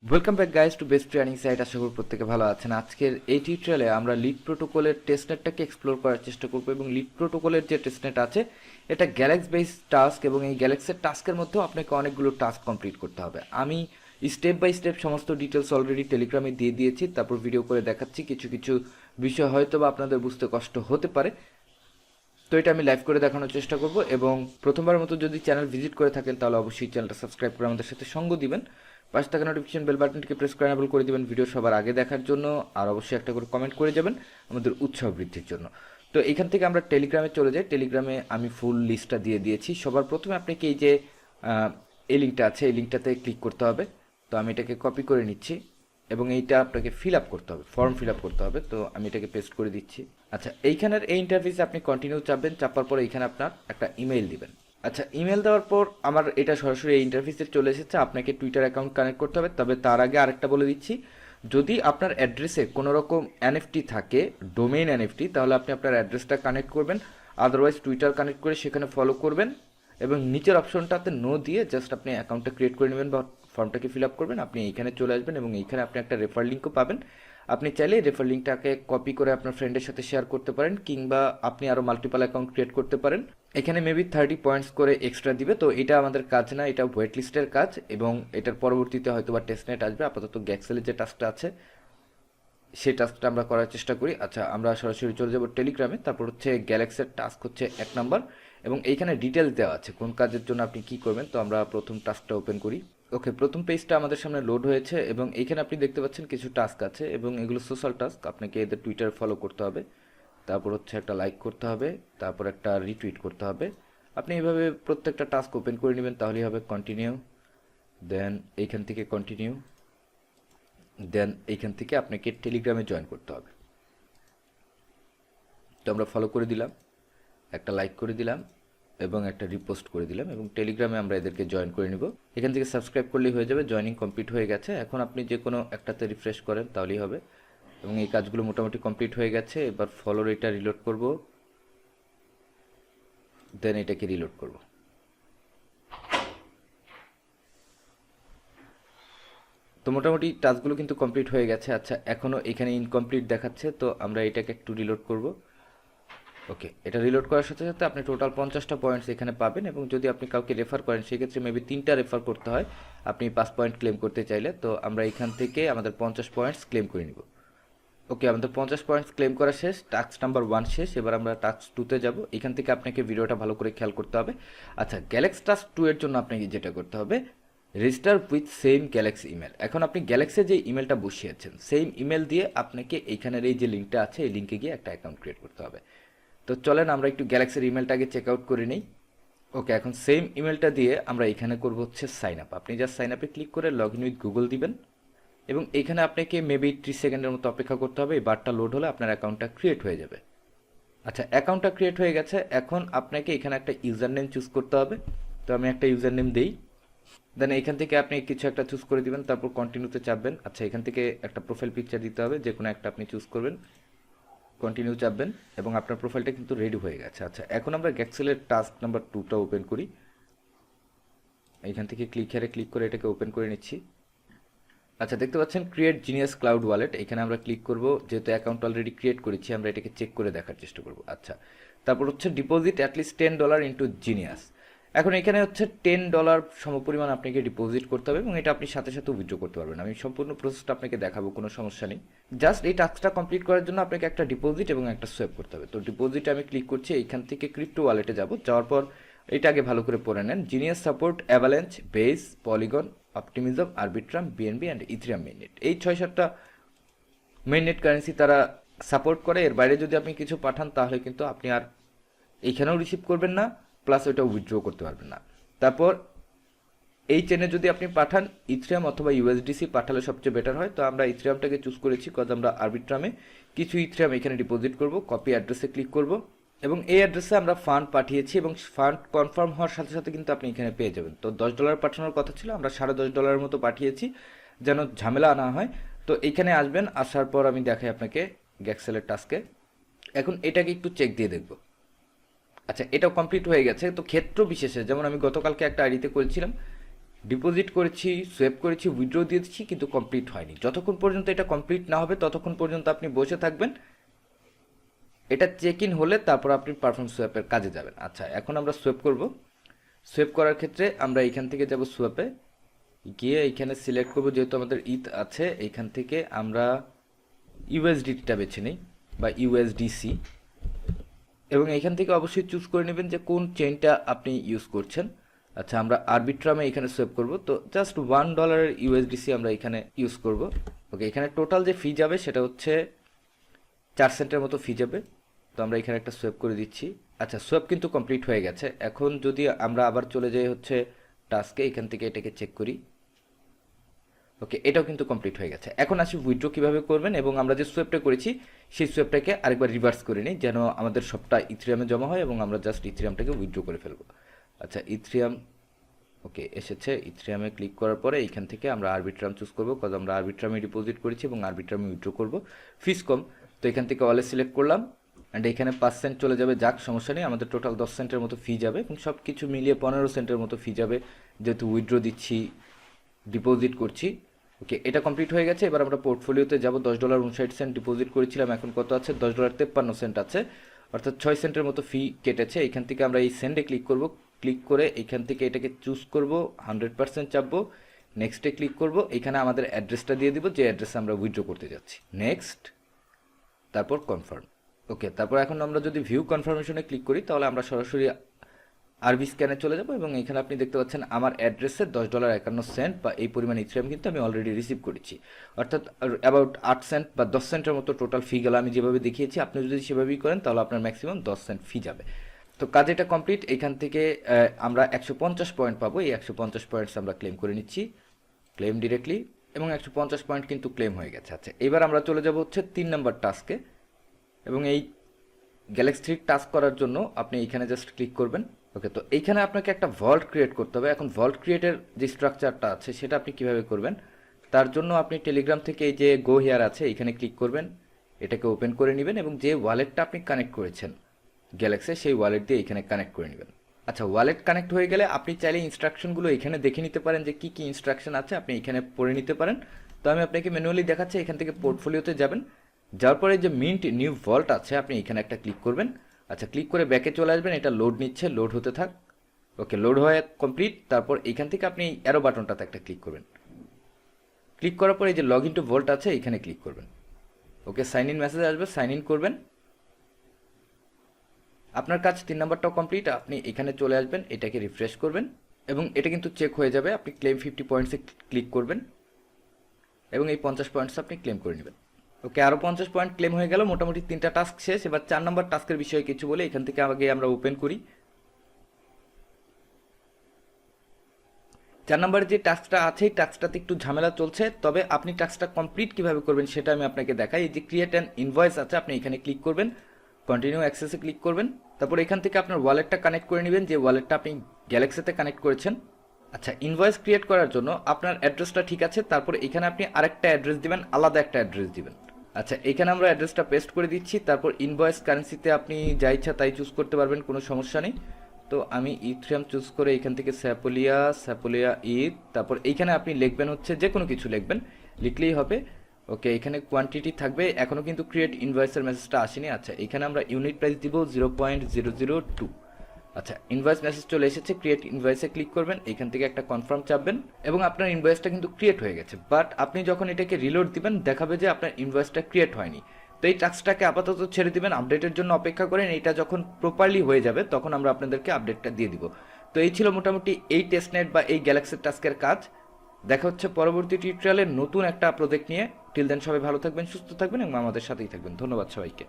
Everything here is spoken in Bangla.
Welcome back guys to best training site. আশা করি প্রত্যেকে ভালো আছেন। আজকের এই টিউটোরিয়ালে আমরা লিড প্রোটোকলের টেস্টনেটটাকে এক্সপ্লোর করার চেষ্টা করব এবং লিড প্রোটোকলের যে টেস্টনেট আছে এটা গ্যালাক্স বেস টাস্ক এবং এই গ্যালাক্সের টাস্কের মধ্যেও আপনাকে অনেকগুলো টাস্ক কমপ্লিট করতে হবে। আমি স্টেপ বাই স্টেপ সমস্ত ডিটেলস অলরেডি টেলিগ্রামে দিয়ে দিয়েছি, তারপর ভিডিও করে দেখাচ্ছি। কিছু কিছু বিষয় হয়তো বা আপনাদের বুঝতে কষ্ট হতে পারে, তো এটা আমি লাইভ করে দেখানোর চেষ্টা করব। এবং প্রথমবারের মতো যদি চ্যানেল ভিজিট করে থাকেন তাহলে অবশ্যই চ্যানেলটা সাবস্ক্রাইব করে আমাদের সাথে সঙ্গ দিবেন। পাশে থাকা নোটিফিকেশন বেল বাটনটিকে প্রেস করে এনেবল করে দিবেন ভিডিও সবার আগে দেখার জন্য। আর অবশ্যই একটা করে কমেন্ট করে যাবেন আমাদের উৎসাহ বৃদ্ধির জন্য। তো এখান থেকে আমরা টেলিগ্রামে চলে যাই। টেলিগ্রামে আমি ফুল লিস্টটা দিয়ে দিয়েছি। সবার প্রথমে আপনাকে এই যে এই লিঙ্কটা আছে, এই লিঙ্কটাতে ক্লিক করতে হবে। তো আমি এটাকে কপি করে নিচ্ছি এবং এইটা আপনাকে ফিল আপ করতে হবে, ফর্ম ফিল আপ করতে হবে। তো আমি এটাকে পেস্ট করে দিচ্ছি। আচ্ছা, এইখানের এই ইন্টারফেসে আপনি কন্টিনিউ চাপবেন, চাপার পর এইখানে আপনার একটা ইমেল দিবেন। আচ্ছা, ইমেল দেওয়ার পর আমার এটা সরাসরি এই ইন্টারফেসে চলে এসেছে। আপনাকে টুইটার অ্যাকাউন্ট কানেক্ট করতে হবে। তবে তার আগে আরেকটা বলে দিচ্ছি, যদি আপনার অ্যাড্রেসে কোনো রকম এনএফটি থাকে, ডোমেইন এনএফটি, তাহলে আপনি আপনার অ্যাড্রেসটা কানেক্ট করবেন। আদারওয়াইজ টুইটার কানেক্ট করে সেখানে ফলো করবেন এবং নিচের অপশনটাতে নো দিয়ে জাস্ট আপনি অ্যাকাউন্টটা ক্রিয়েট করে নেবেন বা ফর্মটাকে ফিল আপ করবেন। আপনি এইখানে চলে আসবেন এবং এইখানে আপনি একটা রেফার লিঙ্কও পাবেন। আপনি চাইলে রেফার লিঙ্কটাকে কপি করে আপনার ফ্রেন্ডের সাথে শেয়ার করতে পারেন, কিংবা আপনি আরও মাল্টিপল অ্যাকাউন্ট ক্রিয়েট করতে পারেন। এখানে মেবি 30 পয়েন্টস করে এক্সট্রা দিবে। তো এটা আমাদের কাজ না, এটা ওয়েট লিস্টের কাজ এবং এটার পরবর্তীতে হয়তো বা টেস্টনেট আসবে। আপাতত গ্যাক্সেলের যে টাস্কটা আছে সেই টাস্কটা আমরা করার চেষ্টা করি। আচ্ছা, আমরা সরাসরি চলে যাব টেলিগ্রামে। তারপর হচ্ছে গ্যালাক্সের টাস্ক হচ্ছে 1 নাম্বার এবং এইখানে ডিটেলস দেওয়া আছে কোন কাজের জন্য আপনি কি করবেন। তো আমরা প্রথম টাস্কটা ওপেন করি। ওকে, প্রথম পেজটা আমাদের সামনে লোড হয়েছে এবং এইখানে আপনি দেখতে পাচ্ছেন কিছু টাস্ক আছে এবং এগুলো সোশ্যাল টাস্ক। আপনাকে এদের টুইটার ফলো করতে হবে, তারপর হচ্ছে একটা লাইক করতে হবে, তারপর একটা রিটুইট করতে হবে। আপনি এইভাবে প্রত্যেকটা টাস্ক ওপেন করে নেবেন, তাহলেই হবে কন্টিনিউ। দেন এইখান থেকে কন্টিনিউ, দেন এইখান থেকে আপনাকে টেলিগ্রামে জয়েন করতে হবে। তো আমরা ফলো করে দিলাম, একটা লাইক করে দিলাম এবং একটা রিপোস্ট করে দিলাম এবং টেলিগ্রামে আমরা এদেরকে জয়েন করে নিব। এখান থেকে সাবস্ক্রাইব করলেই হয়ে যাবে। জয়েনিং কমপ্লিট হয়ে গেছে। এখন আপনি যে কোনো একটাতে রিফ্রেশ করেন তাহলেই হবে এবং এই কাজগুলো মোটামুটি কমপ্লিট হয়ে গেছে। এবার ফলোর এটা রিলোড করব, দেন এটাকে রিলোড করব। তো মোটামুটি টাস্কগুলো কিন্তু কমপ্লিট হয়ে গেছে। আচ্ছা, এখনও এখানে ইনকমপ্লিট দেখাচ্ছে, তো আমরা এটাকে একটু রিলোড করব। ওকে, এটা রিলোড করার সাথে সাথে আপনি টোটাল 50টা পয়েন্টস এখানে পাবেন এবং যদি আপনি কাউকে রেফার করেন সেক্ষেত্রে মেবি 3টা রেফার করতে হয় আপনি 5 পয়েন্ট ক্লেম করতে চাইলে। তো আমরা এখান থেকে আমাদের 50 পয়েন্টস ক্লেম করে নিব। ওকে, আমাদের 50 পয়েন্টস ক্লেম করা শেষ। টাস্ক নাম্বার 1 শেষ। এবার আমরা টাস্ক 2তে যাব। এখান থেকে আপনাকে ভিডিওটা ভালো করে খেয়াল করতে হবে। আচ্ছা, গ্যালাক্স টাস্ক 2 এর জন্য আপনাকে যেটা করতে হবে, register with same Galaxy email. এখন আপনি গ্যালাক্সির যে ইমেলটা বসিয়েছেন সেম ইমেল দিয়ে আপনাকে এইখানের এই যে লিঙ্কটা আছে এই লিঙ্কে গিয়ে একটা অ্যাকাউন্ট ক্রিয়েট করতে হবে। তো চলেন আমরা একটু গ্যালাক্সির ইমেলটাকে চেক আউট করে নিই। ওকে, এখন সেম ইমেলটা দিয়ে আমরা এখানে করব হচ্ছে সাইন আপ। আপনি জাস্ট সাইন আপে ক্লিক করে লগ ইন উইথ গুগল দিবেন এবং এইখানে আপনাকে মেবি 30 সেকেন্ডের মতো অপেক্ষা করতে হবে। এই বারটা লোড হলে আপনার অ্যাকাউন্টটা ক্রিয়েট হয়ে যাবে। আচ্ছা, অ্যাকাউন্টটা ক্রিয়েট হয়ে গেছে। এখন আপনাকে এখানে একটা ইউজার নেম চুজ করতে হবে। তো আমি একটা ইউজার নেম দিই, দেন এখান থেকে আপনি কিছু একটা চুজ করে দিবেন, তারপর কন্টিনিউতে চাপবেন। আচ্ছা, এখান থেকে একটা প্রোফাইল পিকচার দিতে হবে, যে কোনো একটা আপনি চুজ করবেন, কন্টিনিউ চাপবেন এবং আপনার প্রোফাইলটা কিন্তু রেডি হয়ে গেছে। আচ্ছা, এখন আমরা গ্যাক্সেলের টাস্ক নাম্বার 2টা ওপেন করি। এইখান থেকে ক্লিক হেয়ারে ক্লিক করে এটাকে ওপেন করে নিচ্ছি। আচ্ছা, দেখতে পাচ্ছেন ক্রিয়েট জিনিয়াস ক্লাউড ওয়ালেট, এখানে আমরা ক্লিক করব। যেহেতু অ্যাকাউন্ট অলরেডি ক্রিয়েট করেছি আমরা এটাকে চেক করে দেখার চেষ্টা করব। আচ্ছা, তারপর হচ্ছে ডিপোজিট অ্যাটলিস্ট $10 ইন্টু জিনিয়াস। এখন এখানে হচ্ছে $10 সমপরিমাণ আপনাকে ডিপোজিট করতে হবে এবং এটা আপনি সাথে সাথে উইথড্র করতে পারবেন। আমি সম্পূর্ণ প্রসেসটা আপনাকে দেখাবো, কোনো সমস্যা নেই। জাস্ট এই টাস্কটা কমপ্লিট করার জন্য আপনাকে একটা ডিপোজিট এবং একটা সোয়াপ করতে হবে। তো ডিপোজিটে আমি ক্লিক করছি, এইখান থেকে ক্রিপ্টো ওয়ালেটে যাব। যাওয়ার পর এটা আগে ভালো করে পড়ে নেন। Genius support avalanche, base, polygon, optimism, Arbitrum, BNB and ethereum mainnet. এই 6-7টা মেইননেট কারেন্সি তারা সাপোর্ট করে। এর বাইরে যদি আপনি কিছু পাঠান তাহলে কিন্তু আপনি আর এইখানেও রিসিভ করবেন না, প্লাস ওইটা উইথড্র করতে পারবেন না। তারপর এই চেনে যদি আপনি পাঠান ইথিরিয়াম অথবা ইউএসডিসি পাঠালে সবচেয়ে বেটার হয়। তো আমরা ইথিরিয়ামটাকে চুজ করেছি কজ আমরা আরবিট্রামে কিছু ইথিরিয়াম এখানে ডিপোজিট করব। কপি অ্যাড্রেসে ক্লিক করব এবং এই অ্যাড্রেসে আমরা ফান্ড পাঠিয়েছি এবং ফান্ড কনফার্ম হওয়ার সাথে সাথে কিন্তু আপনি এখানে পেয়ে যাবেন। তো $10 পাঠানোর কথা ছিল, আমরা $10.5 মতো পাঠিয়েছি যেন ঝামেলা না হয়। তো এইখানে আসবেন, আসার পর আমি দেখাই আপনাকে গ্যাক্সেলের টাস্কে। এখন এটাকে একটু চেক দিয়ে দেখব। আচ্ছা, এটাও কমপ্লিট হয়ে গেছে। তো ক্ষেত্র বিশেষে, যেমন আমি গতকালকে একটা আইডিতে করেছিলাম, ডিপোজিট করেছি, সোয়াপ করেছি, উইথড্র দিয়ে দিচ্ছি, কিন্তু কমপ্লিট হয়নি। যতক্ষণ পর্যন্ত এটা কমপ্লিট না হবে ততক্ষণ পর্যন্ত আপনি বসে থাকবেন। এটা চেক ইন হলে তারপর আপনি পারফর্ম সোয়াপের কাজে যাবেন। আচ্ছা, এখন আমরা সোয়াপ করব। সোয়াপ করার ক্ষেত্রে আমরা এখান থেকে যাব সোয়াপে, গিয়ে এখানে সিলেক্ট করব, যেহেতু আমাদের ইথ আছে এখান থেকে আমরা ইউএসডিটা বেছে নিই বা ইউএসডিসি, এবং এখান থেকে অবশ্যই চুজ করে নেবেন যে কোন চেইনটা আপনি ইউজ করছেন। আচ্ছা, আমরা আরবিট্রামে এখানে সোয়াপ করব, তো জাস্ট $1 ইউএসডিসি আমরা এখানে ইউজ করব। ওকে, এখানে টোটাল যে ফি যাবে সেটা হচ্ছে 4 সেন্টের মতো ফি যাবে। তো আমরা এখানে একটা সোয়াপ করে দিচ্ছি। আচ্ছা, সোয়াপ কিন্তু কমপ্লিট হয়ে গেছে। এখন যদি আমরা আবার চলে যাই হচ্ছে টাস্কে, এখান থেকে এটাকে চেক করি। ওকে, এটাও কিন্তু কমপ্লিট হয়ে গেছে। এখন আসি উইথড্র কীভাবে করবেন, এবং আমরা যে সোয়াপটা করেছি সেই সোয়াপটাকে আরেকবার রিভার্স করে নিই, যেন আমাদের সবটা ইথিরিয়ামে জমা হয় এবং আমরা জাস্ট ইথিরিয়ামটাকে উইথড্র করে ফেলবো। আচ্ছা, ইথিরিয়াম ওকে এসেছে। ইথিরিয়ামে ক্লিক করার পরে এইখান থেকে আমরা আরবিট্রাম চুজ করবো, কারণ আমরা আরবিট্রামে ডিপোজিট করেছি এবং আরবিট্রামে উইথড্র করবো। ফিস কম, তো এখান থেকে অলে সিলেক্ট করলাম, অ্যান্ড এখানে 5 সেন্ট চলে যাবে, যাক সমস্যা নেই। আমাদের টোটাল 10 সেন্টের মতো ফি যাবে, এবং সব কিছু মিলিয়ে 15 সেন্টের মতো ফি যাবে, যেহেতু উইথড্র দিচ্ছি, ডিপোজিট করছি। ওকে, এটা কমপ্লিট হয়ে গেছে। এবার আমরা পোর্টফোলিওতে যাব। $10.59 ডিপোজিট করেছিলাম, এখন কত আছে? $10.53 আছে, অর্থাৎ 6 সেন্টের মতো ফি কেটেছে। এখান থেকে আমরা এই সেন্ডে ক্লিক করব, ক্লিক করে এখান থেকে এটাকে চুজ করব, 100% চাপবো, নেক্সটে ক্লিক করব। এখানে আমাদের অ্যাড্রেসটা দিয়ে দিব, যে অ্যাড্রেসে আমরা উইথড্র করতে যাচ্ছি। নেক্সট, তারপর কনফার্ম। ওকে, তারপর এখন আমরা যদি ভিউ কনফার্মেশনে ক্লিক করি, তাহলে আমরা সরাসরি আরবি স্ক্যানে চলে যাব, এবং এখানে আপনি দেখতে পাচ্ছেন আমার অ্যাড্রেসে $10.51 বা এই পরিমাণ ইথিরিয়াম কিন্তু আমি অলরেডি রিসিভ করেছি, অর্থাৎ অ্যাবাউট 8 সেন্ট বা 10 সেন্টের মতো টোটাল ফি গেল। আমি যেভাবে দেখিয়েছি আপনি যদি সেভাবেই করেন তাহলে আপনার ম্যাক্সিমাম 10 সেন্ট ফি যাবে। তো কাজ এটা কমপ্লিট। এখান থেকে আমরা 150 পয়েন্ট পাবো। এই 150 পয়েন্টস আমরা ক্লেম করে নিচ্ছি, ক্লেম ডিরেক্টলি, এবং 150 পয়েন্ট কিন্তু ক্লেম হয়ে গেছে। আচ্ছা, এবার আমরা চলে যাব হচ্ছে 3 নাম্বার টাস্কে, এবং এই গ্যালাক্সি 3 টাস্ক করার জন্য আপনি এখানে জাস্ট ক্লিক করবেন। ওকে, তো এইখানে আপনাকে একটা ভল্ট ক্রিয়েট করতে হবে। এখন ভল্ট ক্রিয়েটের যে স্ট্রাকচারটা আছে সেটা আপনি কিভাবে করবেন, তার জন্য আপনি টেলিগ্রাম থেকে এই যে গো হিয়ার আছে এখানে ক্লিক করবেন, এটাকে ওপেন করে নেবেন, এবং যে ওয়ালেটটা আপনি কানেক্ট করেছেন গ্যালাক্সি, সেই ওয়ালেট দিয়ে এখানে কানেক্ট করে নেবেন। আচ্ছা, ওয়ালেট কানেক্ট হয়ে গেলে আপনি চাইলে ইনস্ট্রাকশনগুলো এখানে দেখে নিতে পারেন, যে কী কী ইনস্ট্রাকশন আছে আপনি এখানে পড়ে নিতে পারেন। তো আমি আপনাকে ম্যানুয়ালি দেখাচ্ছি। এখান থেকে পোর্টফোলিওতে যাবেন, যাওয়ার পরে যে মিন্ট নিউ ভল্ট আছে আপনি এখানে একটা ক্লিক করবেন। আচ্ছা, ক্লিক করে ব্যাকে চলে আসবেন, এটা লোড নিচ্ছে, লোড হতে থাক। ওকে, লোড হয়ে কমপ্লিট। তারপর এখান থেকে আপনি অ্যারো বাটনটাতে একটা ক্লিক করবেন, ক্লিক করার পর এই যে লগ ইন টু ভল্ট আছে এখানে ক্লিক করবেন। ওকে, সাইন ইন মেসেজ আসবে, সাইন ইন করবেন। আপনার কাজ 3 নাম্বারটাও কমপ্লিট। আপনি এখানে চলে আসবেন, এটাকে রিফ্রেশ করবেন, এবং এটা কিন্তু চেক হয়ে যাবে। আপনি ক্লেম 50 পয়েন্টসে ক্লিক করবেন, এবং এই 50 পয়েন্টস আপনি ক্লেম করে নেবেন। ওকে, আরও 50 পয়েন্ট ক্লেম হয়ে গেল। মোটামুটি 3টা টাস্ক শেষ। এবার 4 নাম্বার টাস্কের বিষয়ে কিছু বলে, এখান থেকে আগে আমরা ওপেন করি। 4 নাম্বার যে টাস্কটা আছে এই টাস্কটাতে একটু ঝামেলা চলছে, তবে আপনি টাস্কটা কমপ্লিট কিভাবে করবেন সেটা আমি আপনাকে দেখাই। এই যে ক্রিয়েট অ্যান ইনভয়েস আছে আপনি এখানে ক্লিক করবেন, কন্টিনিউ অ্যাক্সেসে ক্লিক করবেন, তারপর এখান থেকে আপনার ওয়ালেটটা কানেক্ট করে নেবেন, যে ওয়ালেটটা আপনি গ্যালাক্সিতে কানেক্ট করেছেন। আচ্ছা, ইনভয়েস ক্রিয়েট করার জন্য আপনার অ্যাড্রেসটা ঠিক আছে, তারপর এখানে আপনি আরেকটা অ্যাড্রেস দিবেন, আলাদা একটা অ্যাড্রেস দিবেন। আচ্ছা, এখানে আমরা অ্যাড্রেসটা পেস্ট করে দিচ্ছি। তারপর ইনভয়েস কারেন্সিতে আপনি যা ইচ্ছা তাই চুজ করতে পারবেন, কোনো সমস্যা নেই। তো আমি ইথিরিয়াম চুজ করে এখান থেকে স্যাপোলিয়া ইথ, তারপর এইখানে আপনি লিখবেন হচ্ছে যে কোনো কিছু লিখবেন, লিখলেই হবে। ওকে, এখানে কোয়ান্টিটি থাকবে, এখনও কিন্তু ক্রিয়েট ইনভয়েসের মেসেজটা আসেনি। আচ্ছা, এখানে আমরা ইউনিট প্রাইস দিব 0.002। আচ্ছা, ইনভয়েস মেসেজ চলে এসেছে, ক্রিয়েট ইনভয়েসে ক্লিক করবেন, এখান থেকে একটা কনফার্ম চাপবেন, এবং আপনার ইনভয়েসটা কিন্তু ক্রিয়েট হয়ে গেছে। বাট আপনি যখন এটাকে রিলোড দিবেন দেখাবে যে আপনার ইনভয়েসটা ক্রিয়েট হয়নি। তো এই টাস্কটাকে আপাতত ছেড়ে দিবেন, আপডেটের জন্য অপেক্ষা করেন। এটা যখন প্রপারলি হয়ে যাবে তখন আমরা আপনাদেরকে আপডেটটা দিয়ে দিব। তো এই ছিল মোটামুটি এই টেস্টনেট বা এই গ্যালাক্সি টাস্কের কাজ। দেখা হচ্ছে পরবর্তী টিউটোরিয়ালে নতুন একটা প্রজেক্ট নিয়ে। টিল দেন সবাই ভালো থাকবেন, সুস্থ থাকবেন, এবং আমাদের সাথেই থাকবেন। ধন্যবাদ সবাইকে।